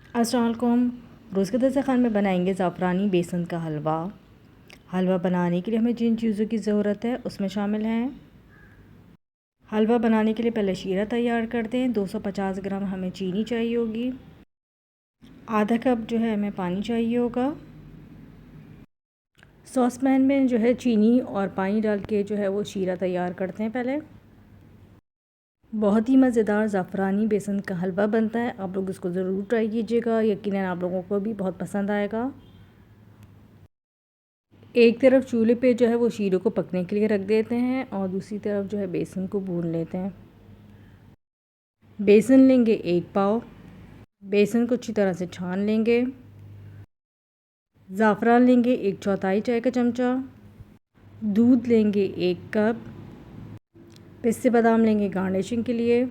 अस्सलाम वालेकुम। रोज़ के दस्तरख़्वान में बनाएंगे ज़ाफ़रानी बेसन का हलवा। हलवा बनाने के लिए हमें जिन चीज़ों की ज़रूरत है उसमें शामिल हैं। हलवा बनाने के लिए पहले शीरा तैयार करते हैं। 250 ग्राम हमें चीनी चाहिए होगी। आधा कप जो है हमें पानी चाहिए होगा। सॉस पैन में जो है चीनी और पानी डाल के जो है वो शीरा तैयार करते हैं पहले। बहुत ही मज़ेदार ज़ाफ़रानी बेसन का हलवा बनता है। आप लोग इसको ज़रूर ट्राई कीजिएगा, यकीनन आप लोगों को भी बहुत पसंद आएगा। एक तरफ चूल्हे पे जो है वो शीरे को पकने के लिए रख देते हैं और दूसरी तरफ जो है बेसन को भून लेते हैं। बेसन लेंगे 1 पाव। बेसन को अच्छी तरह से छान लेंगे। ज़ाफ़रान लेंगे 1/4 चाय का चमचा। दूध लेंगे 1 कप। पिस्ते बादाम लेंगे गार्निशिंग के लिए।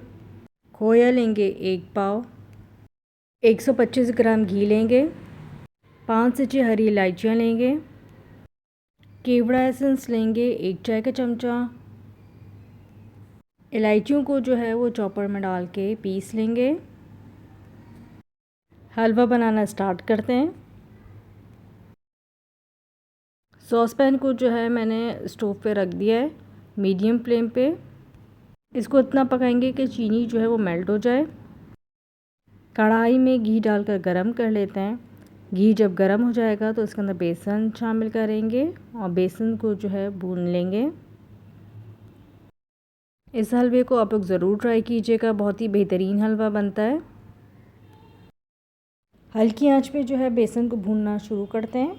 खोया लेंगे 1 पाव। 125 ग्राम घी लेंगे। 5 से 6 हरी इलायचियाँ लेंगे। केवड़ा एसेंस लेंगे 1 चाय का चमचा। इलायचियों को जो है वो चॉपर में डाल के पीस लेंगे। हलवा बनाना स्टार्ट करते हैं। सॉस पैन को जो है मैंने स्टोव पे रख दिया है मीडियम फ्लेम पे। इसको इतना पकाएंगे कि चीनी जो है वो मेल्ट हो जाए। कढ़ाई में घी डालकर गरम कर लेते हैं। घी जब गरम हो जाएगा तो इसके अंदर बेसन शामिल करेंगे और बेसन को जो है भून लेंगे। इस हलवे को आप लोग ज़रूर ट्राई कीजिएगा, बहुत ही बेहतरीन हलवा बनता है। हल्की आंच पे जो है बेसन को भूनना शुरू करते हैं।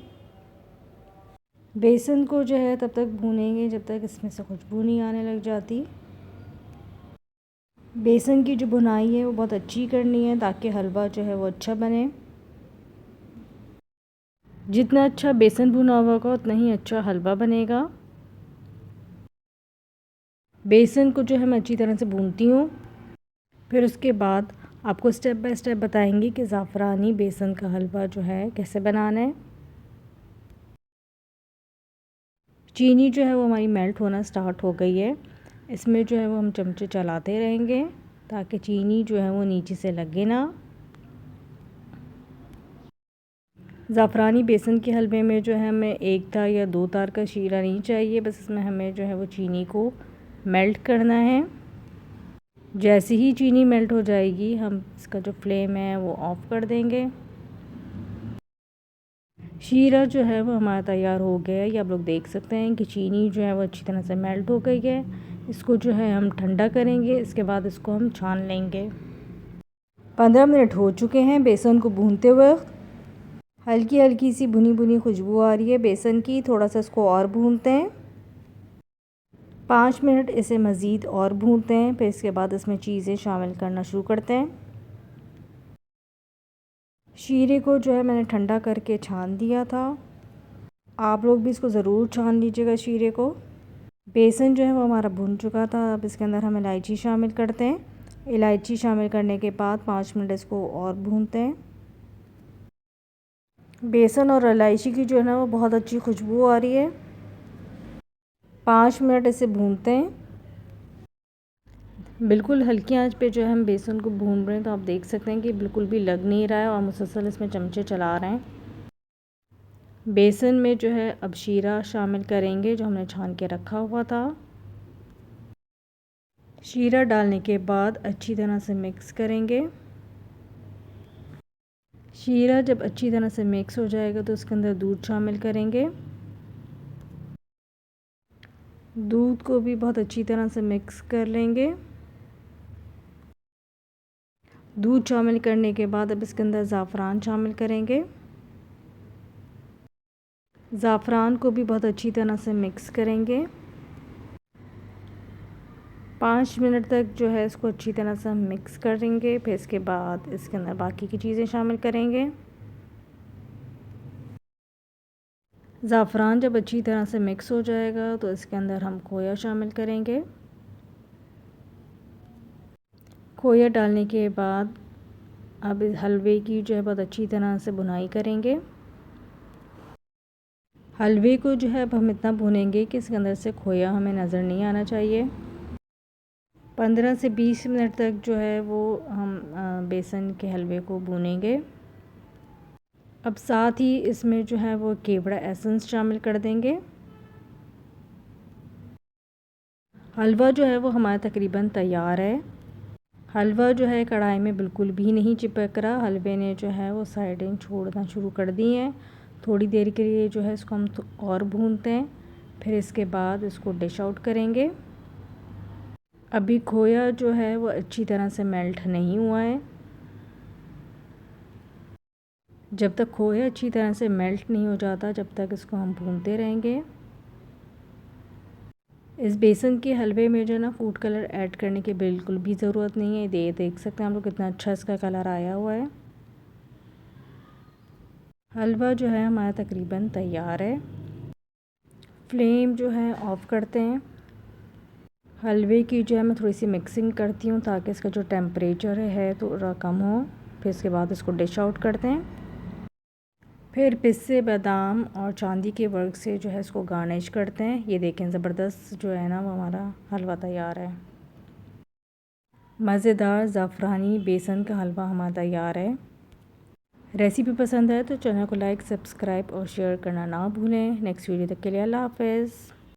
बेसन को जो है तब तक भूनेंगे जब तक इसमें से खुशबू नहीं आने लग जाती। बेसन की जो भुनाई है वो बहुत अच्छी करनी है ताकि हलवा जो है वो अच्छा बने। जितना अच्छा बेसन भुना होगा उतना ही अच्छा हलवा बनेगा। बेसन को जो है मैं अच्छी तरह से भूनती हूँ। फिर उसके बाद आपको स्टेप बाय स्टेप बताएंगे कि ज़ाफ़रानी बेसन का हलवा जो है कैसे बनाना है। चीनी जो है वो हमारी मेल्ट होना स्टार्ट हो गई है। इसमें जो है वो हम चमचे चलाते रहेंगे ताकि चीनी जो है वो नीचे से लगे ना। ज़ाफ़रानी बेसन के हलवे में जो है हमें 1 तार या 2 तार का शीरा नहीं चाहिए, बस इसमें हमें जो है वो चीनी को मेल्ट करना है। जैसे ही चीनी मेल्ट हो जाएगी हम इसका जो फ्लेम है वो ऑफ़ कर देंगे। शीरा जो है वो हमारा तैयार हो गया है। ये आप लोग देख सकते हैं कि चीनी जो है वो अच्छी तरह से मेल्ट हो गई है। इसको जो है हम ठंडा करेंगे, इसके बाद इसको हम छान लेंगे। 15 मिनट हो चुके हैं बेसन को भूनते हुए। हल्की हल्की सी भुनी भुनी खुशबू आ रही है बेसन की। थोड़ा सा इसको और भूनते हैं। 5 मिनट इसे मज़ीद और भूनते हैं। फिर इसके बाद इसमें चीज़ें शामिल करना शुरू करते हैं। शीरे को जो है मैंने ठंडा करके छान दिया था। आप लोग भी इसको ज़रूर छान लीजिएगा शीरे को। बेसन जो है वो हमारा भुन चुका था। अब इसके अंदर हम इलायची शामिल करते हैं। इलायची शामिल करने के बाद 5 मिनट इसको और भूनते हैं। बेसन और इलायची की जो है ना वो बहुत अच्छी खुशबू आ रही है। 5 मिनट इसे भूनते हैं। बिल्कुल हल्की आंच पे जो है हम बेसन को भून रहे हैं, तो आप देख सकते हैं कि बिल्कुल भी लग नहीं रहा है और मुसलसल इसमें चमचे चला रहे हैं। बेसन में जो है अब शीरा शामिल करेंगे जो हमने छान के रखा हुआ था। शीरा डालने के बाद अच्छी तरह से मिक्स करेंगे। शीरा जब अच्छी तरह से मिक्स हो जाएगा तो उसके अंदर दूध शामिल करेंगे। दूध को भी बहुत अच्छी तरह से मिक्स कर लेंगे। दूध शामिल करने के बाद अब इसके अंदर ज़ाफ़रान शामिल करेंगे। ज़ाफ़रान को भी बहुत अच्छी तरह से मिक्स करेंगे। 5 मिनट तक जो है इसको अच्छी तरह से हम मिक्स करेंगे। फिर इसके बाद इसके अंदर बाकी की चीज़ें शामिल करेंगे। ज़ाफ़रान जब अच्छी तरह से मिक्स हो जाएगा तो इसके अंदर हम खोया शामिल करेंगे। खोया डालने के बाद अब इस हलवे की जो है बहुत अच्छी तरह से भुनाई करेंगे। हलवे को जो है अब हम इतना भूनेंगे कि इसके अंदर से खोया हमें नज़र नहीं आना चाहिए। 15 से 20 मिनट तक जो है वो हम बेसन के हलवे को भूनेंगे। अब साथ ही इसमें जो है वो केवड़ा एसेंस शामिल कर देंगे। हलवा जो है वो हमारा तकरीबन तैयार है। हलवा जो है कढ़ाई में बिल्कुल भी नहीं चिपक रहा, हलवे ने जो है वो साइडें छोड़ना शुरू कर दी हैं। थोड़ी देर के लिए जो है इसको हम और भूनते हैं, फिर इसके बाद इसको डिश आउट करेंगे। अभी खोया जो है वो अच्छी तरह से मेल्ट नहीं हुआ है। जब तक खोया अच्छी तरह से मेल्ट नहीं हो जाता, जब तक इसको हम भूनते रहेंगे। इस बेसन के हलवे में जो है ना फूड कलर ऐड करने की बिल्कुल भी ज़रूरत नहीं है। ये देख सकते हैं हम लोग कितना अच्छा इसका कलर आया हुआ है। हलवा जो है हमारा तकरीबन तैयार है। फ्लेम जो है ऑफ़ करते हैं। हलवे की जो है मैं थोड़ी सी मिक्सिंग करती हूँ ताकि इसका जो टेम्परेचर है थोड़ा कम हो। फिर इसके बाद इसको डिश आउट करते हैं। फिर पिस्ते बादाम और चांदी के वर्क से जो है इसको गार्निश करते हैं। ये देखें ज़बरदस्त जो है ना वो हमारा हलवा तैयार है। मज़ेदार ज़ाफ़रानी बेसन का हलवा हमारा तैयार है। रेसिपी पसंद है तो चैनल को लाइक, सब्सक्राइब और शेयर करना ना भूलें। नेक्स्ट वीडियो तक के लिए अल्लाह हाफ़िज़।